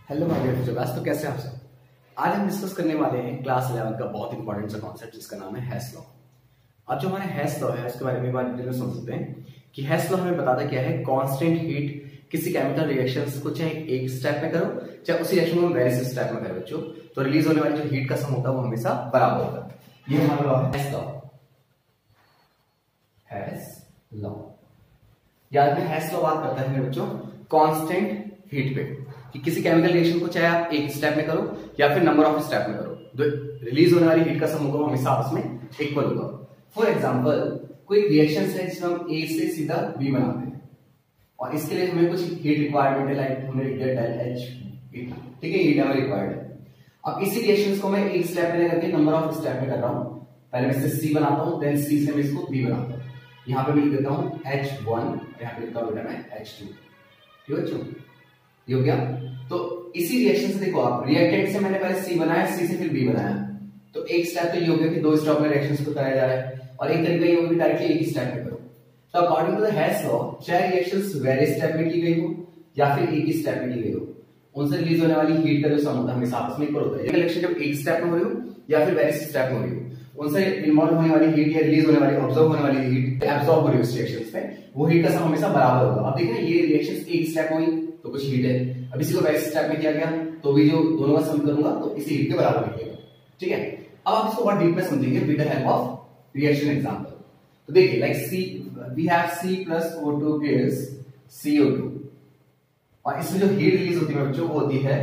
Hello my dear future class. तो कैसे हैं आप सब। आज हम डिस्कस करने वाले हैं क्लास 11 का बहुत इंपॉर्टेंट सा कॉन्सेप्ट जिसका नाम है हेस लॉ। अब जो हमारा हेस लॉ है उसके बारे में एक बार डिटेल में समझ सकते हैं कि हेस लॉ हमें बताता क्या है। कांस्टेंट हीट किसी केमिकल रिएक्शंस को चाहे एक स्टेप में करो चाहे उसी रिएक्शन को वेरियस स्टेप में करो बच्चों, तो रिलीज होने वाली जो हीट का सम होता है वो हमेशा बराबर होता है। ये हमारा लॉ है हेस लॉ। हेस लॉ याद में हेस लॉ बात करता है मेरे बच्चों कांस्टेंट हीट पे कि किसी केमिकल रिएक्शन को चाहे आप एक स्टेप में करो या फिर नंबर ऑफ स्टेप में करो, जो रिलीज होने वाली हीट का सम होगा वो हमेशा आपस में इक्वल होगा। फॉर एग्जांपल कोई रिएक्शन है जिसमें हम ए से सीधा बी बनाते हैं और इसके लिए हमें कुछ हीट रिक्वायरमेंट है, लाइक हमने लिख दिया डेल एच, ठीक है, हीट हमें रिक्वायर्ड है। अब इसी रिएक्शंस को मैं एक स्टेप में लेकर के नंबर ऑफ स्टेप में कर रहा हूं। पहले मैं इसे सी बनाता हूं, देन सी से मैं इसको बी बनाता हूं। यहां पे मैं लिख देता हूं H1, यहां पे लिखता हूं बेटा मैं H2। ठीक है बच्चों, ये हो गया। तो इसी रिएक्शन से देखो आप, रिएक्टेंट से मैंने पहले सी बनाया, सी से फिर बी बनाया, तो एक स्टेप तो ये हो गया कि दो स्टेप में रिएक्शंस को कराया जा रहा है, और एक तरीका ये होगा कि डायरेक्टली एक ही स्टेप में करो। तो अकॉर्डिंग टू द हेस लॉ चाहे रिएक्शंस वेरियस स्टेप में की गई हो या फिर एक ही स्टेप में की गई हो, उनसे रिलीज होने वाली हीट का जो सम होता है हमेशा आपस में इक्वल होता है। रिएक्शन जब एक स्टेप में हो रही हो या फिर वेरियस स्टेप में हो रही हो, उनसे इन्वॉल्व होने वाली हीट या रिलीज होने वाली ऑब्जर्व होने वाली हीट एब्जॉर्ब हो रही है उस रिएक्शंस में, वो हीट का सम हमेशा बराबर होगा। अब देखिए ये रिएक्शंस एक स्टेप में हुई तो कुछ हीट है, अब इसी को वेरियस स्टेप में किया गया तो भी जो दोनों का सम करूंगा तो इसी हीट के बराबर निकलेगा। ठीक है, अब आप इसको बहुत डीप में समझेंगे with the help of reaction example. तो देखिए like C, we have C+O2 gives CO2, और इसमें जो हीट रिलीज होती है बच्चों वो होती है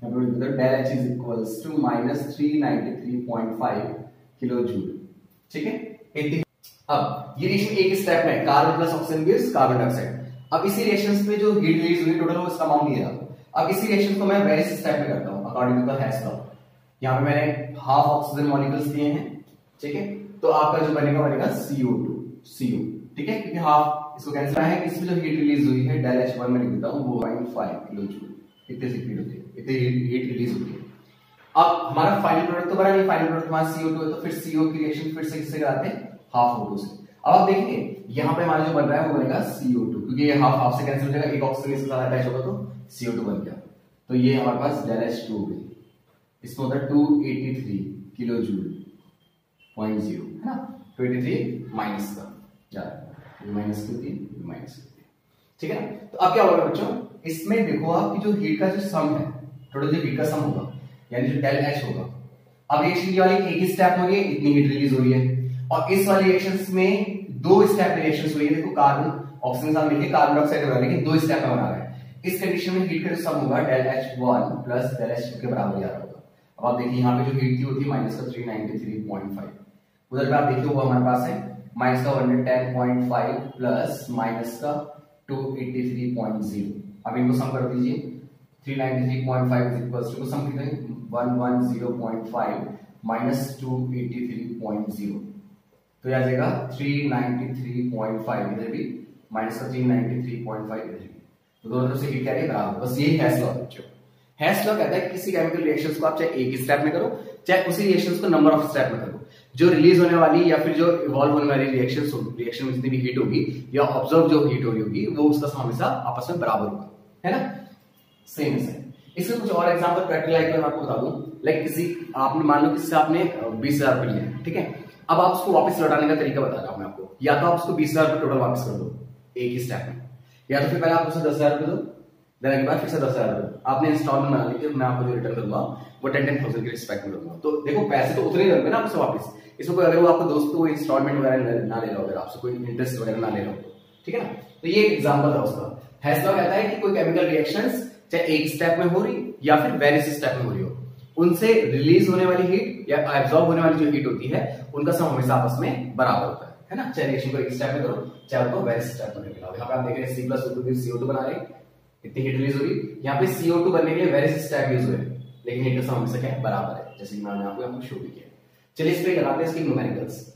del H is equals to -393.5 kilo joule. ठीक है, अब ये रिएक्शन एक स्टेप में carbon plus oxygen gives carbon dioxide. अब इसी रिएक्शंस में जो हीट रिलीज हुई टोटल वो इसका अमाउंट नहीं रहा। अब इसी रिएक्शन को मैं वेरियस स्टेप में करता हूं अकॉर्डिंग टू द हेस लॉ। यहां पे मैंने हाफ ऑक्सीजन मॉलिक्यूल्स दिए हैं, ठीक है, तो आपका जो बनेगा CO2 CO। ठीक है, क्योंकि हाफ इसको कैंसिल है, इसमें जो हीट रिलीज हुई है डेल H1 में लिख देता हूं वो 0.5 किलो जूल, इतने से हीट होती है, इतनी हीट रिलीज होती है। अब हमारा फाइनल प्रोडक्ट तो बना नहीं, फाइनल प्रोडक्ट हमारा CO2 है, तो फिर CO की रिएक्शन फिर से किससे कराते हैं, हाफ O2 से। अब आप देखेंगे यहां पे हमारा जो बन रहा है वो बनेगा CO2, क्योंकि ये हाफ हाफ से कैंसिल हो जाएगा, एक ऑक्सीजन इसके साथ अटैच होगा तो CO2 बन गया। तो ये हमारे पास डेल H2 हो गई, इसमें होता है 283 किलो जूल 0.0 है ना, 283 माइनस का माइनस की माइनस। ठीक है ना, तो अब क्या होगा बच्चों, इसमें देखो आप कि जो हीट का जो सम है, टोटल जो हीट का सम होगा यानी जो डेल H होगा। अब रिएक्शन वाली एक ही स्टेप हो रही है, इतनी हीट रिलीज हो रही है, और इस वाली रिएक्शंस में दो स्टेप रिएक्शंस हुई है। देखो कार्बन ऑक्सीजन साथ मिलकर कार्बन डाइऑक्साइड बना, लेकिन दो स्टेप में बना रहा है। इस कंडीशन में हीट का जो सम होगा del H1 plus del H2 के बराबर ही आ रहा होगा। अब आप देखिए यहाँ पे जो हीट थी वो थी माइनस का 393.5, उधर पे आप देखिए वो हमारे पास है माइनस का 110.5 प्लस माइनस का 283.0। अब इनको सम कर दीजिए, 393.5 इज इक्वल्स टू सम कितने 110.5 माइनस 283.0, तो यह आ जाएगा 393.5 इधर भी माइनस का 393.5 इधर भी, तो दोनों तरफ से हीट क्या है बराबर। बस ये हेस लॉ है। हेस लॉ कहता है किसी केमिकल रिएक्शंस को आप चाहे एक ही स्टेप में करो चाहे उसी रिएक्शंस को नंबर ऑफ स्टेप में करो, जो रिलीज होने वाली या फिर जो इवॉल्व होने वाली रिएक्शन में जितनी भी हीट होगी या ऑब्जर्व जो हीट हो रही होगी वो उसका सम हमेशा आपस में बराबर होगा, है ना, सेम है। इसके कुछ और एग्जांपल प्रैक्टिकल मैं आपको बता दूं, लाइक किसी आपने मान लो किससे आपने 20,000 रुपए लिए, ठीक है, अब आप उसको वापस लौटाने का तरीका बता रहा हूं मैं आपको। या तो आप उसको 20,000 रुपए टोटल वापस कर दो एक ही स्टेप में, या तो फिर पहले आप उसे 10,000 रुपए दो, देने के बाद फिर से 10,000 रुपए आपने इंस्टॉलमेंट बना ली, मैं आपको जो रिटर्न करूंगा वो 10,000 के रिस्पेक्ट में दूंगा। तो देखो पैसे तो उतने ही रहेंगे ना आपसे वापस, इसमें कोई अगर वो आपको दोस्त को इंस्टॉलमेंट वगैरह ना ले रहा हो, अगर आपसे कोई इंटरेस्ट वगैरह ना ले रहा हो, ठीक है ना। तो ये एग्जांपल था उसका। हेस लॉ कहता है कि कोई केमिकल रिएक्शंस चाहे एक स्टेप में हो रही या फिर वेरियस स्टेप में हो रही हो, उनसे रिलीज होने वाली हीट या एब्जॉर्ब होने वाली जो हीट होती है उनका सम हमेशा आपस में बराबर होता है ना, चाहे रिएक्शन को एक स्टेप में करो चाहे उसको वेरियस स्टेप में करो। यहाँ पे आप देख रहे हैं C+O2 CO2 बना रहे हैं, इतनी हीट रिलीज हो रही, यहाँ पे CO2 बनने के लिए वेरियस स्टेप यूज हुए, लेकिन हीट का सम हमेशा क्या है बराबर है, जैसे कि मैंने आपको शो भी किया। चलिए इस पे लगाते हैं इसके न्यूमेरिकल्स।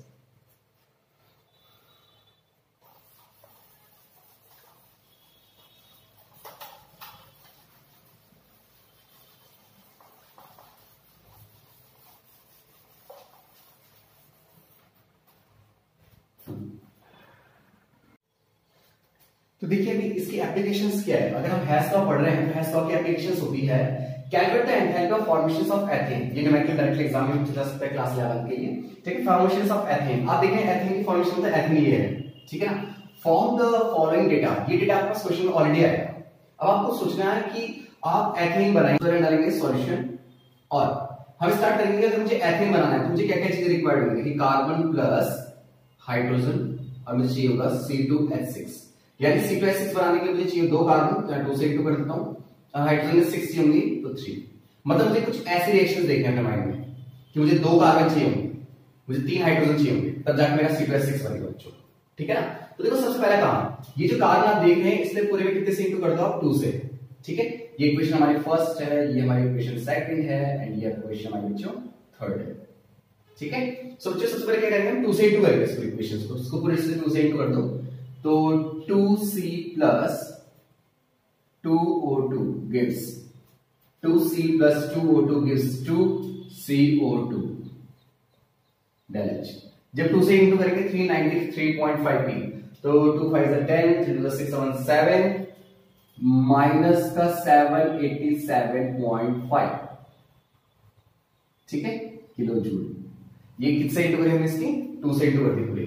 तो देखिए अभी इसकी एप्लीकेशंस क्या है। अगर हम हैश लॉ पढ़ रहे हैं तो हैश लॉ की एप्लीकेशंस होती है calculate the enthalpy of formations of ethane. ये न्यूमेरिकल डायरेक्टली एग्जाम में पूछा सकता है क्लास 11 के लिए। ठीक है, फॉर्मेशंस ऑफ एथेन। आप देखें एथेन की फॉर्मेशन मतलब एथेन ये है, ठीक है ना। Form the following data. ये डेटा आपके पास क्वेश्चन में ऑलरेडी आएगा। अब आपको सोचना है कि आप एथेन बनाएंगे, तो डालेंगे सॉल्यूशन और हम स्टार्ट करेंगे। अगर मुझे एथेन बनाना है तो मुझे क्या क्या चीजें रिक्वायर्ड होंगी कि कार्बन प्लस हाइड्रोजन और मुझे चाहिए होगा C2H6, यानी C2H6 बनाने के लिए मुझे चाहिए 2 कार्बन, तो मैं 2 से 2 कर देता हूं। हाइड्रोजन 6 चाहिए होंगी तो 3। मतलब मुझे कुछ ऐसे रिएक्शंस देखने हैं माइंड में कि मुझे 2 कार्बन चाहिए होंगे, मुझे 3 हाइड्रोजन चाहिए होंगे, तब जाकर मेरा C2H6 बनेगा बच्चों। ठीक है ना। तो देखो सबसे पहला काम, ये जो कार्बन आप देख रहे हैं इसलिए पूरे में कितने से इंटू कर दो आप 2 से। ठीक है, ये इक्वेशन हमारी फर्स्ट है, ये हमारी इक्वेशन सेकंड है एंड ये इक्वेशन हमारी बच्चों थर्ड है। ठीक है, सो बच्चों सबसे पहले क्या करेंगे हम 2 से इंटू करेंगे इसको, इक्वेशंस को, इसको पूरे से 2 से इंटू कर दो। तो 2C plus 2O2 gives 2C plus 2O2 gives 2CO2 del H। जब 2 से इंटू करेंगे 393.5 p, तो 2 5 10, 3 2 6 7 माइनस का 787.5, ठीक है, किलो जूल। ये किससे इंटू करेंगे इसकी 2 से इंटू कर दी पूरी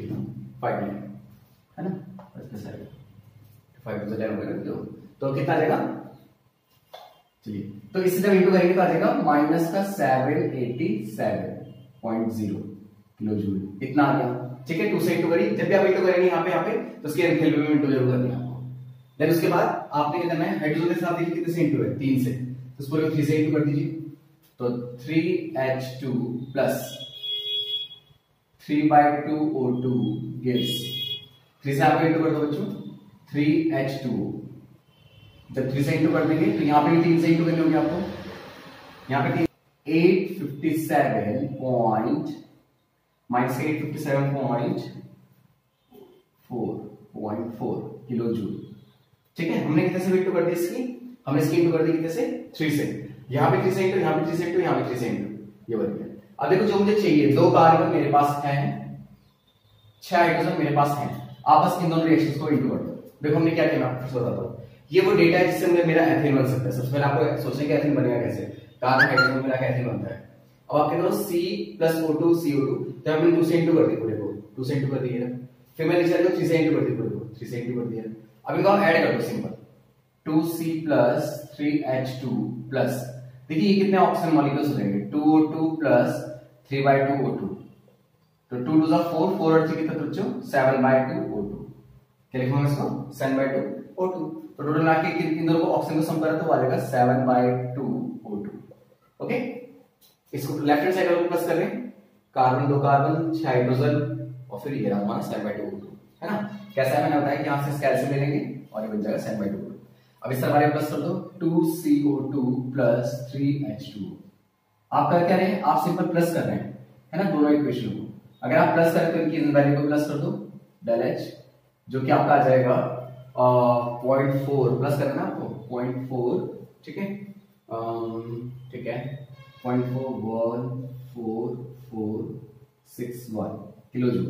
5 में, है ना। 5 से 10 हो तो कितना आ जाएगा, चलिए तो इससे जब इंटू करेंगे तो आ जाएगा माइनस का 787.0 किलो जूल, इतना आ गया। ठीक है, 2 से इंटू करिए, जब भी आप इंटू करेंगे यहाँ पे तो उसके एंथैल्पी में इंटू जरूर करनी है आपको। देन उसके बाद आपने क्या करना है, हाइड्रोजन के साथ देखिए कितने से इंटू है 3 से, तो इस पूरे को 3 से इंटू कर दीजिए। तो 3H2 प्लस 3/2O2 gives 3 से आप इंटू कर दो बच्चों 3H2। जब 3 से इंटू कर देंगे तो यहाँ पे भी 3 से इंटू करनी होगी आपको, यहाँ पे 857 माइनस 857.4 किलो जूल। ठीक है, हमने कितने से इंटू कर दी इसकी, हमने इसकी इंटू कर दी कितने से 3 से, यहाँ पे 3 से इंटू, यहाँ पे 3 से इंटू, यहाँ पे 3 से इंटू, ये बन गया। अब देखो जो मुझे चाहिए 2 कार्बन मेरे पास है, 6 हाइड्रोजन मेरे पास है, आप बस इन दोनों रिएक्शंस को इंटू कर दो। देखो हमने क्या किया, मैं आपको बताता हूँ। ये वो डेटा है जिससे मेरा एथेन बन सकता है। सबसे पहले आपको सोचने का एथेन बनेगा कैसे, कार्बन हाइड्रोजन मेरा एथेन बनता है। अब आप क्या करो C प्लस O2 CO2, तो हमने 2 से इंटू कर दी पूरे को, 2 से इंटू कर दिया, फिर मैंने नीचे 3 से इंटू कर दी पूरे को, 3 से इंटू कर दिया। अब इनको आप ऐड कर दो simple, 2C plus 3H2 plus, देखिए ये कितने ऑक्सीजन मॉलिक्यूल्स हो जाएंगे, 2O2 प्लस 3/2O2, तो 2 2 4, 4 और 3 कितना बच्चों 7/2O2। क्या लिखूंगा इसको 7/2O2। तो टोटल मिला के इन दोनों को ऑक्सीजन को सम करें तो आ जाएगा 7/2O2। ओके, इसको लेफ्ट हैंड साइड वाले प्लस कर लें, कार्बन 2 कार्बन 6 हाइड्रोजन और फिर ये रहा हमारा 7/2O2, है ना। कैसा है मैंने बताया कि यहां से कैल्शियम ले लेंगे और ये बन जाएगा 7/2O2। अब इस तरह हमारे प्लस कर दो 2CO2 प्लस 3H2। आप कर क्या रहे हैं, आप सिंपल प्लस कर रहे हैं, है ना, दोनों इक्वेशन को। अगर आप प्लस करें तो इनकी वैल्यू को प्लस कर दो del H, जो कि आपका आ जाएगा 0.4 प्लस करना है आपको 0.4, ठीक है, ठीक है 0.41461 किलो जूल।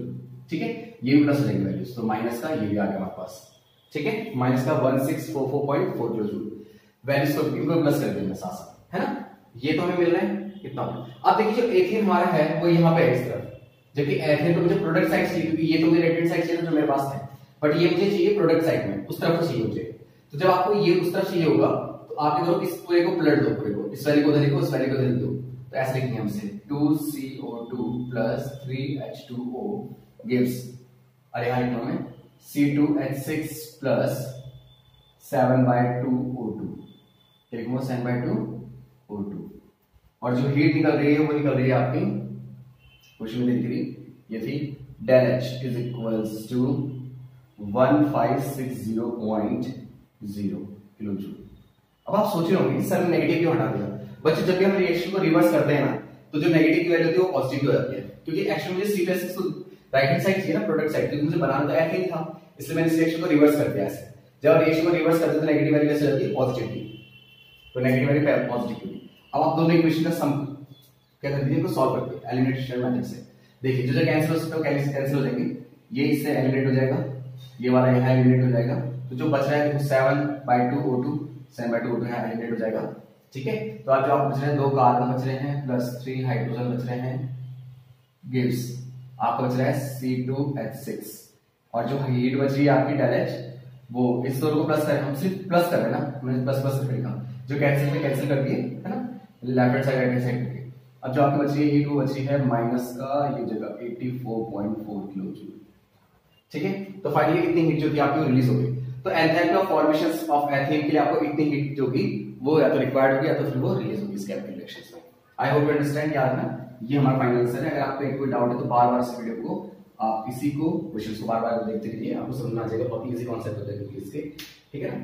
ठीक है, ये भी प्लस हो जाएगी वैल्यूज, तो माइनस का ये भी आ गया हमारे पास। ठीक है, माइनस का 1644.4 किलो जूल वैल्यूज को इनको प्लस कर देंगे साथ साथ, है ना। ये तो हमें मिल रहा है कितना। अब देखिए जो एथेन हमारा है वो यहाँ पे है इस तरफ, जबकि एथेन तो मुझे प्रोडक्ट साइड चाहिए, क्योंकि ये तो मेरे रेटेड साइड चाहिए जो मेरे पास है, बट ये मुझे चाहिए प्रोडक्ट साइड में, उस तरफ चाहिए मुझे। तो जब आपको ये उस तरफ चाहिए होगा तो आप क्या करो, इस पूरे को पलट दो, पूरे को इस वैल्यू को उधर लिखो, इस वैल्यू को उधर लिख दो। तो ऐसे लिखेंगे हमसे 2CO2 प्लस 3H2O गिव्स, अरे यहाँ लिखना है C2H6 प्लस 7/2O2, लिखूंगा 7/2O2। और जो हीट निकल रही है वो निकल रही है आपकी क्वेश्चन में दिख रही, ये थी del H is equals to 1560.0 kilo joule. अब आप सोच रहे होंगे सर नेगेटिव क्यों हटा दिया। बच्चों जब भी हम रिएक्शन को रिवर्स करते हैं ना, तो जो नेगेटिव की वैल्यू होती है वो पॉजिटिव हो जाती है, क्योंकि एक्चुअली मुझे C2H6 को राइट हैंड साइड चाहिए ना प्रोडक्ट साइड, क्योंकि मुझे बनाना तो एथेन था, इसलिए मैंने इस रिएक्शन को रिवर्स कर दिया ऐसे। जब रिएक्शन को रिवर्स करते हैं तो नेगेटिव वैल्यू कैसे जाती है, पॉजिटिव की, तो नेगेटिव वैल्यू पॉजिटिव की। अब आप दोनों इक्वेशन का सम क्या कर दीजिए, सॉल्व करते हैं एलिमिनेशन मेथड से। देखिए जो कैंसिल हो सकता है कैंसिल हो जाएंगे, ये इससे एलिमिनेट हो जाएगा, ये वाला यहाँ एलिमिनेट हो जाएगा। तो जो बच रहा है देखो 7/2 O2, 7/2 O2 यहाँ एलिमिनेट हो जाएगा। ठीक है, तो आप जो आप बच रहे हैं 2 कार्बन बच रहे हैं प्लस 3 हाइड्रोजन बच रहे हैं, गिव्स आपका बच रहा है C2H6। और जो हीट बच रही है आपकी डायरेक्ट, वो इस दोनों को प्लस करें, हम सिर्फ प्लस कर रहे हैं ना, हमने प्लस प्लस करेगा, जो कैंसिल पे कैंसिल कर दिए है ना, left hand side right hand side करके। अब जो आपकी बच रही है हीट वो बच रही है माइनस का ये जगह 84.4 किलो जूल। ठीक है, तो फाइनली कितनी हीट जो थी आपकी रिलीज हो गई। तो enthalpy of formation of ethane के लिए आपको इतनी हीट जो की वो या तो रिक्वायर्ड होगी या तो फिर वो रिलीज होगी इस केमिकल रिएक्शंस में। I hope you understand. याद रखना ये हमारा फाइनल आंसर है। अगर आपको एक कोई डाउट है तो बार बार इस वीडियो को आप इसी को क्वेश्चन को बार बार देखते रहिए, आपको समझ में आ जाएगा। बहुत इजी कॉन्सेप्ट होता है इसके, ठीक है ना।